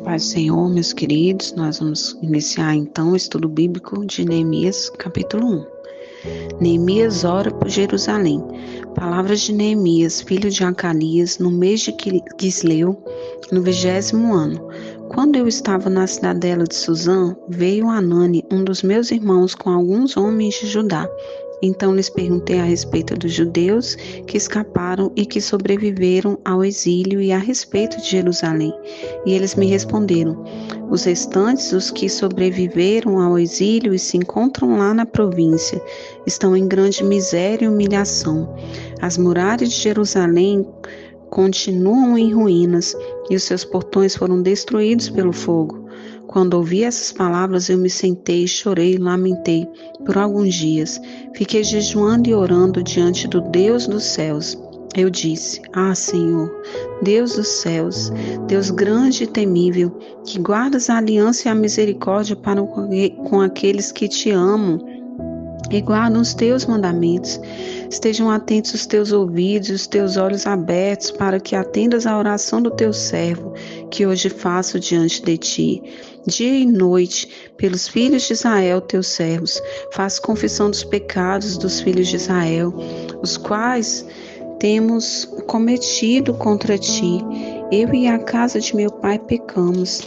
Paz do Senhor, meus queridos, nós vamos iniciar então o estudo bíblico de Neemias, capítulo 1. Neemias ora por Jerusalém. Palavras de Neemias, filho de Acalias, no mês de Quisleu, no 20º ano. Quando eu estava na cidadela de Suzã, veio Anani, um dos meus irmãos, com alguns homens de Judá. Então lhes perguntei a respeito dos judeus que escaparam e que sobreviveram ao exílio e a respeito de Jerusalém. E eles me responderam: os restantes, os que sobreviveram ao exílio e se encontram lá na província, estão em grande miséria e humilhação. As muralhas de Jerusalém continuam em ruínas e os seus portões foram destruídos pelo fogo. Quando ouvi essas palavras, eu me sentei, chorei e lamentei por alguns dias. Fiquei jejuando e orando diante do Deus dos céus. Eu disse: Senhor, Deus dos céus, Deus grande e temível, que guardas a aliança e a misericórdia para com aqueles que te amam e guardam os teus mandamentos. Estejam atentos os teus ouvidos e os teus olhos abertos para que atendas à oração do teu servo, que hoje faço diante de ti. Dia e noite, pelos filhos de Israel, teus servos, faço confissão dos pecados dos filhos de Israel, os quais temos cometido contra ti. Eu e a casa de meu pai pecamos.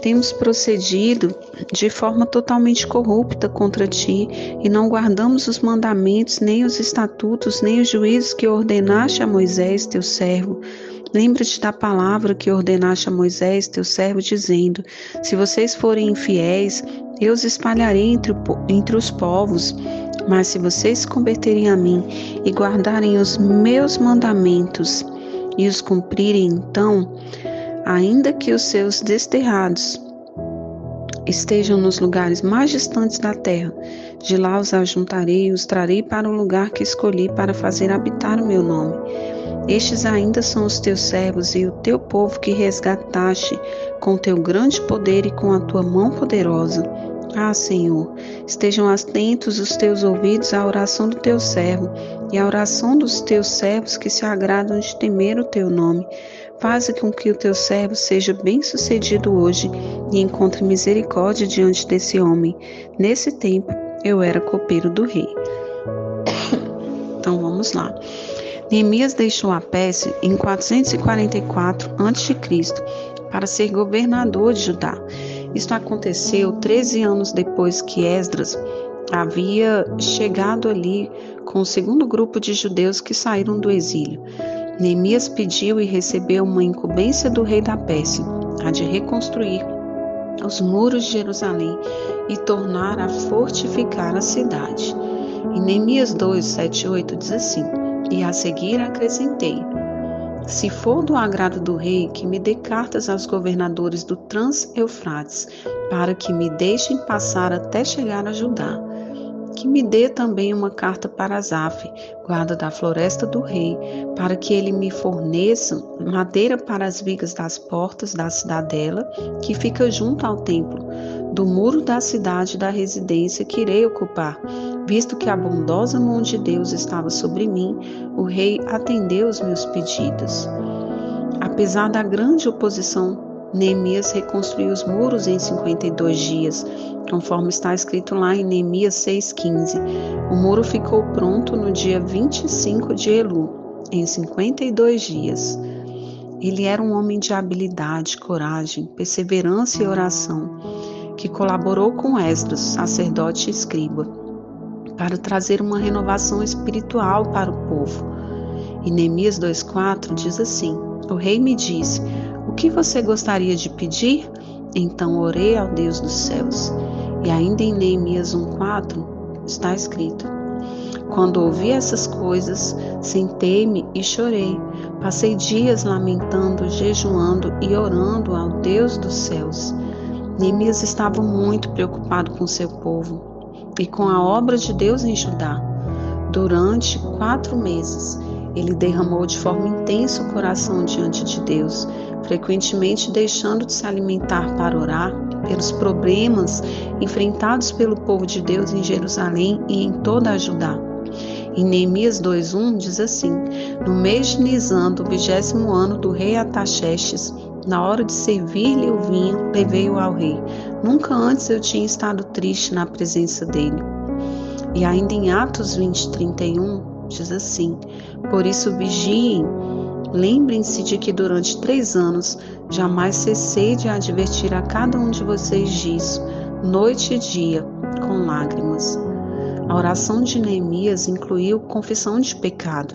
Temos procedido de forma totalmente corrupta contra ti e não guardamos os mandamentos, nem os estatutos, nem os juízos que ordenaste a Moisés, teu servo. Lembra-te da palavra que ordenaste a Moisés, teu servo, dizendo: se vocês forem infiéis, eu os espalharei entre os povos. Mas se vocês se converterem a mim e guardarem os meus mandamentos e os cumprirem, então, ainda que os seus desterrados estejam nos lugares mais distantes da terra, de lá os ajuntarei e os trarei para o lugar que escolhi para fazer habitar o meu nome. Estes ainda são os teus servos e o teu povo que resgataste com teu grande poder e com a tua mão poderosa. Senhor, estejam atentos os teus ouvidos à oração do teu servo e à oração dos teus servos que se agradam de temer o teu nome. Faze com que o teu servo seja bem-sucedido hoje e encontre misericórdia diante desse homem. Nesse tempo, eu era copeiro do rei. Então, vamos lá. Neemias deixou a Pérsia em 444 a.C. para ser governador de Judá. Isto aconteceu 13 anos depois que Esdras havia chegado ali com o segundo grupo de judeus que saíram do exílio. Neemias pediu e recebeu uma incumbência do rei da Pérsia, a de reconstruir os muros de Jerusalém e tornar a fortificar a cidade. Em Neemias 2, 7 e 8 diz assim: e a seguir acrescentei: se for do agrado do rei, que me dê cartas aos governadores do Trans-Eufrates, para que me deixem passar até chegar a Judá. Que me dê também uma carta para Asaf, guarda da floresta do rei, para que ele me forneça madeira para as vigas das portas da cidadela, que fica junto ao templo, do muro da cidade da residência que irei ocupar. Visto que a bondosa mão de Deus estava sobre mim, o rei atendeu os meus pedidos. Apesar da grande oposição, Neemias reconstruiu os muros em 52 dias, conforme está escrito lá em Neemias 6,15. O muro ficou pronto no dia 25 de Elu, em 52 dias. Ele era um homem de habilidade, coragem, perseverança e oração, que colaborou com Esdras, sacerdote e escriba, para trazer uma renovação espiritual para o povo. E Neemias 2,4 diz assim: o rei me disse: o que você gostaria de pedir? Então orei ao Deus dos céus. E ainda em Neemias 1,4 está escrito: quando ouvi essas coisas, sentei-me e chorei. Passei dias lamentando, jejuando e orando ao Deus dos céus. Neemias estava muito preocupado com seu povo e com a obra de Deus em Judá. Durante 4 meses, ele derramou de forma intensa o coração diante de Deus, frequentemente deixando de se alimentar para orar pelos problemas enfrentados pelo povo de Deus em Jerusalém e em toda a Judá. Em Neemias 2,1 diz assim: no mês de Nisan, do 20º ano do rei Artaxerxes, Na hora de servir-lhe o vinho, levei-o ao rei. Nunca antes eu tinha estado triste na presença dele. E ainda em Atos 20, 31, diz assim: por isso vigiem, lembrem-se de que durante 3 anos jamais cessei de advertir a cada um de vocês disso, noite e dia, com lágrimas. A oração de Neemias incluiu confissão de pecado.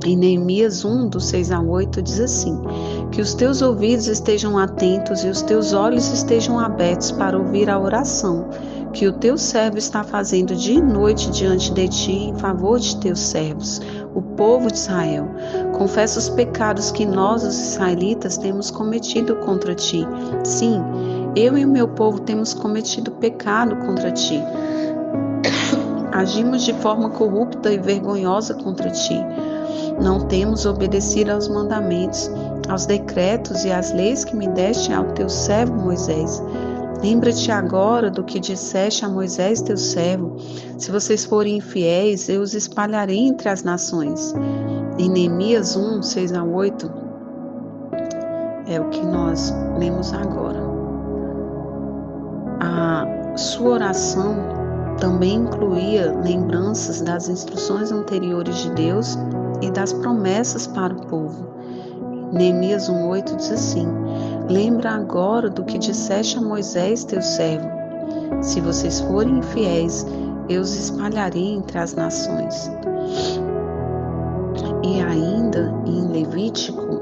Em Neemias 1, do 6 a 8, diz assim: que os teus ouvidos estejam atentos e os teus olhos estejam abertos para ouvir a oração que o teu servo está fazendo dia e noite diante de ti em favor de teus servos, o povo de Israel. Confessa os pecados que nós, os israelitas, temos cometido contra ti. Sim, eu e o meu povo temos cometido pecado contra ti. Agimos de forma corrupta e vergonhosa contra ti. Não temos obedecido aos mandamentos, aos decretos e às leis que me deste ao teu servo Moisés. Lembra-te agora do que disseste a Moisés teu servo: se vocês forem infiéis, eu os espalharei entre as nações. Em Neemias 1, 6 a 8, é o que nós lemos agora. A sua oração também incluía lembranças das instruções anteriores de Deus e das promessas para o povo. Neemias 1,8 diz assim: lembra agora do que disseste a Moisés teu servo: se vocês forem infiéis, eu os espalharei entre as nações. E ainda em Levítico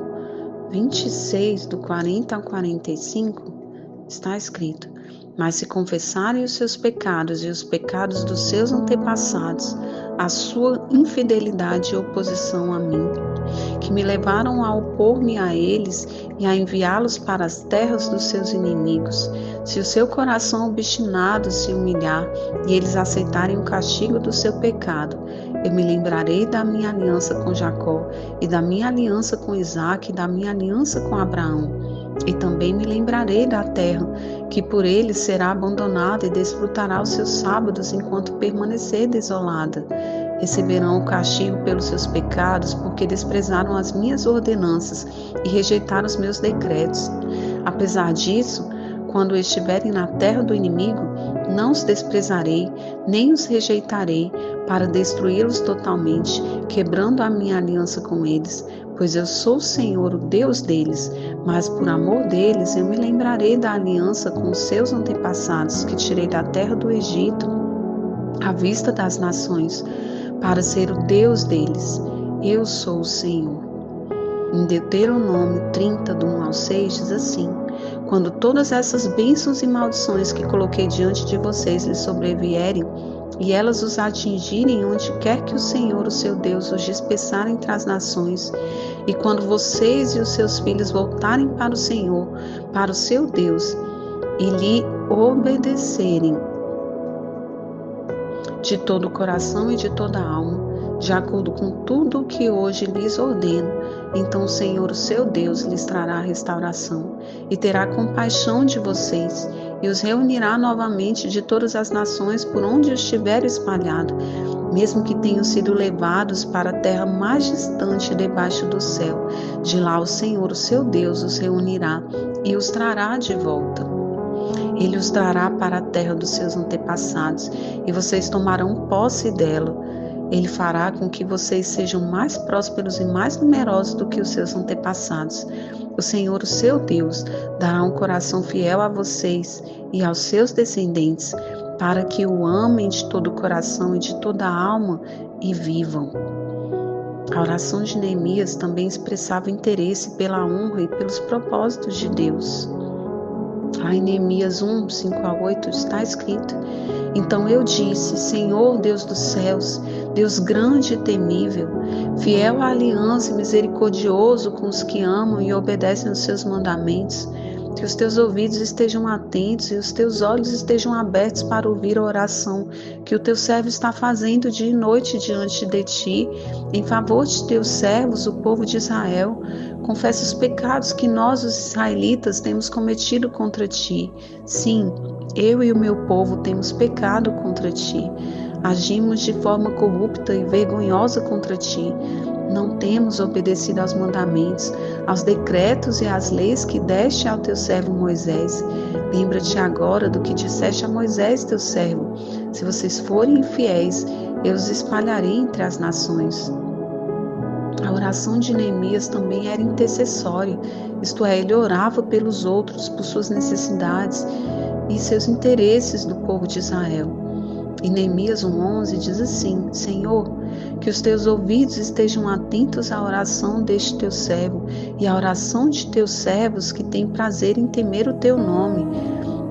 26, do 40 ao 45, está escrito: mas se confessarem os seus pecados e os pecados dos seus antepassados, a sua infidelidade e oposição a mim, que me levaram a opor-me a eles e a enviá-los para as terras dos seus inimigos, se o seu coração obstinado se humilhar e eles aceitarem o castigo do seu pecado, eu me lembrarei da minha aliança com Jacó e da minha aliança com Isaque e da minha aliança com Abraão. E também me lembrarei da terra, que por eles será abandonada e desfrutará os seus sábados enquanto permanecer desolada. Receberão o castigo pelos seus pecados, porque desprezaram as minhas ordenanças e rejeitaram os meus decretos. Apesar disso, quando estiverem na terra do inimigo, não os desprezarei, nem os rejeitarei, para destruí-los totalmente, quebrando a minha aliança com eles, pois eu sou o Senhor, o Deus deles, mas por amor deles eu me lembrarei da aliança com os seus antepassados, que tirei da terra do Egito, à vista das nações, para ser o Deus deles. Eu sou o Senhor. Em Deuteronômio 30, do 1 ao 6, diz assim: quando todas essas bênçãos e maldições que coloquei diante de vocês lhes sobrevierem, e elas os atingirem onde quer que o Senhor, o seu Deus, os dispersar entre as nações, e quando vocês e os seus filhos voltarem para o Senhor, para o seu Deus, e lhe obedecerem de todo o coração e de toda a alma, de acordo com tudo o que hoje lhes ordeno, então o Senhor, o seu Deus, lhes trará restauração e terá compaixão de vocês e os reunirá novamente de todas as nações por onde estiver espalhado, mesmo que tenham sido levados para a terra mais distante debaixo do céu. De lá o Senhor, o seu Deus, os reunirá e os trará de volta. Ele os trará para a terra dos seus antepassados e vocês tomarão posse dela. Ele fará com que vocês sejam mais prósperos e mais numerosos do que os seus antepassados. O Senhor, o seu Deus, dará um coração fiel a vocês e aos seus descendentes, para que o amem de todo o coração e de toda a alma e vivam. A oração de Neemias também expressava interesse pela honra e pelos propósitos de Deus. Lá em Neemias 1, 5 a 8 está escrito: então eu disse: Senhor, Deus dos céus, Deus grande e temível, fiel à aliança e misericordioso com os que amam e obedecem aos seus mandamentos, que os teus ouvidos estejam atentos e os teus olhos estejam abertos para ouvir a oração que o teu servo está fazendo dia e noite diante de ti, em favor de teus servos, o povo de Israel. Confessa os pecados que nós, os israelitas, temos cometido contra ti. Sim, eu e o meu povo temos pecado contra ti. Agimos de forma corrupta e vergonhosa contra ti. Não temos obedecido aos mandamentos, aos decretos e às leis que deste ao teu servo Moisés. Lembra-te agora do que disseste a Moisés, teu servo. Se vocês forem infiéis, eu os espalharei entre as nações. A oração de Neemias também era intercessória, isto é, ele orava pelos outros, por suas necessidades e seus interesses do povo de Israel. Em Neemias 1:11 diz assim: Senhor, que os teus ouvidos estejam atentos à oração deste teu servo e à oração de teus servos que têm prazer em temer o teu nome.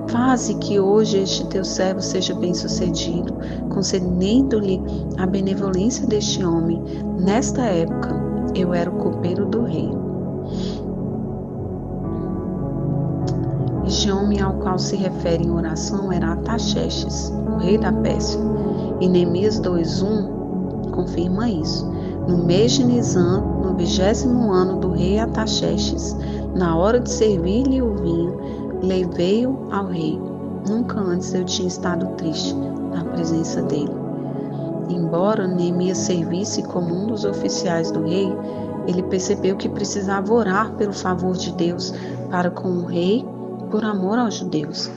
Faze que hoje este teu servo seja bem-sucedido, concedendo-lhe a benevolência deste homem. Nesta época, eu era o copeiro do rei. Este homem ao qual se refere em oração era Artaxerxes, o rei da Pérsia. E Neemias 2:1 confirma isso. No mês de Nisan, no 20º ano do rei Artaxerxes, na hora de servir-lhe o vinho, levei-o ao rei. Nunca antes eu tinha estado triste na presença dele. Embora Neemias servisse como um dos oficiais do rei, ele percebeu que precisava orar pelo favor de Deus para com o rei, por amor aos judeus.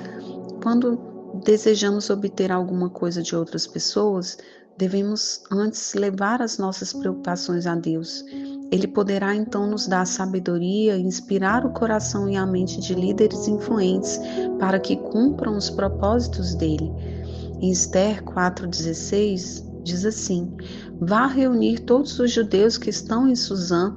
Quando desejamos obter alguma coisa de outras pessoas, devemos antes levar as nossas preocupações a Deus. Ele poderá então nos dar sabedoria e inspirar o coração e a mente de líderes influentes para que cumpram os propósitos dele. Em Esther 4:16 diz assim: Vá reunir todos os judeus que estão em Suzã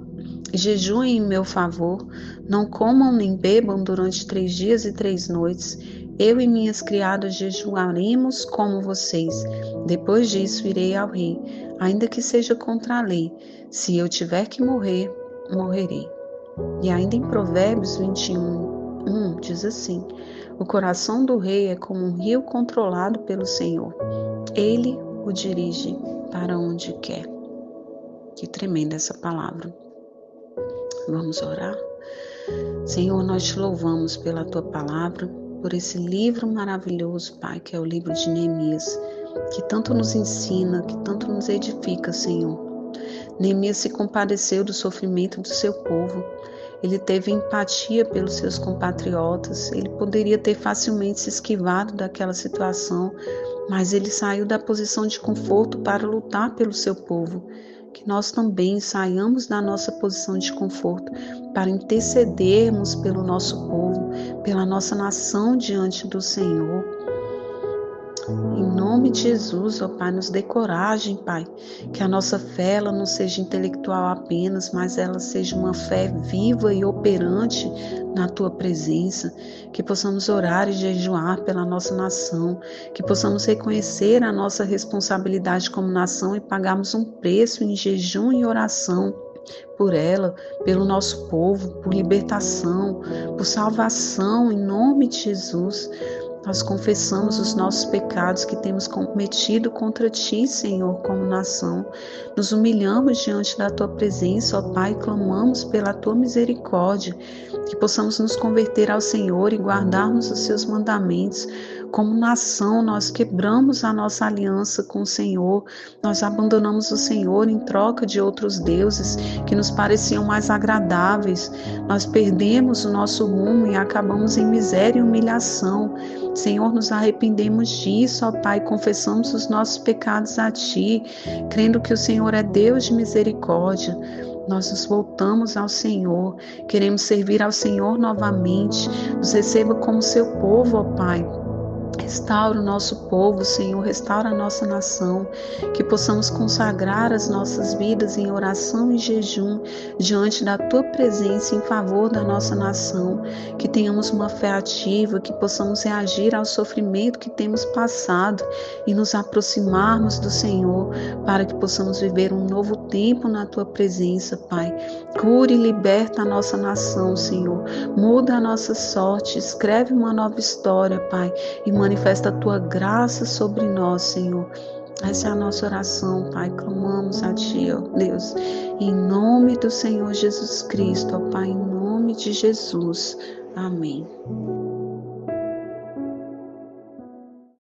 e jejuem em meu favor, não comam nem bebam durante 3 dias e 3 noites. Eu e minhas criadas jejuaremos como vocês. Depois disso irei ao rei, ainda que seja contra a lei. Se eu tiver que morrer, morrerei. E ainda em Provérbios 21:1 diz assim: O coração do rei é como um rio controlado pelo Senhor. Ele o dirige para onde quer. Que tremenda essa palavra. Vamos orar? Senhor, nós te louvamos pela tua palavra, por esse livro maravilhoso, Pai, que é o livro de Neemias, que tanto nos ensina, que tanto nos edifica, Senhor. Neemias se compadeceu do sofrimento do seu povo, ele teve empatia pelos seus compatriotas, ele poderia ter facilmente se esquivado daquela situação, mas ele saiu da posição de conforto para lutar pelo seu povo. Que nós também saiamos da nossa posição de conforto para intercedermos pelo nosso povo, pela nossa nação diante do Senhor. Em nome de Jesus, ó Pai, nos dê coragem, Pai, que a nossa fé ela não seja intelectual apenas, mas ela seja uma fé viva e operante na Tua presença, que possamos orar e jejuar pela nossa nação, que possamos reconhecer a nossa responsabilidade como nação e pagarmos um preço em jejum e oração por ela, pelo nosso povo, por libertação, por salvação, em nome de Jesus. Nós confessamos os nossos pecados que temos cometido contra Ti, Senhor, como nação. Nos humilhamos diante da Tua presença, ó Pai, e clamamos pela Tua misericórdia, que possamos nos converter ao Senhor e guardarmos os Seus mandamentos. Como nação, nós quebramos a nossa aliança com o Senhor, nós abandonamos o Senhor em troca de outros deuses que nos pareciam mais agradáveis. Nós perdemos o nosso rumo e acabamos em miséria e humilhação. Senhor, nos arrependemos disso, ó Pai, confessamos os nossos pecados a Ti, crendo que o Senhor é Deus de misericórdia. Nós nos voltamos ao Senhor, queremos servir ao Senhor novamente. Nos receba como seu povo, ó Pai. Restaura o nosso povo, Senhor, restaura a nossa nação, que possamos consagrar as nossas vidas em oração e jejum diante da Tua presença em favor da nossa nação, que tenhamos uma fé ativa, que possamos reagir ao sofrimento que temos passado e nos aproximarmos do Senhor, para que possamos viver um novo tempo na Tua presença, Pai. Cure e liberta a nossa nação, Senhor, muda a nossa sorte, escreve uma nova história, Pai, e manifesta a Tua graça sobre nós, Senhor. Essa é a nossa oração, Pai. Clamamos a Ti, ó Deus, em nome do Senhor Jesus Cristo, ó Pai, em nome de Jesus. Amém.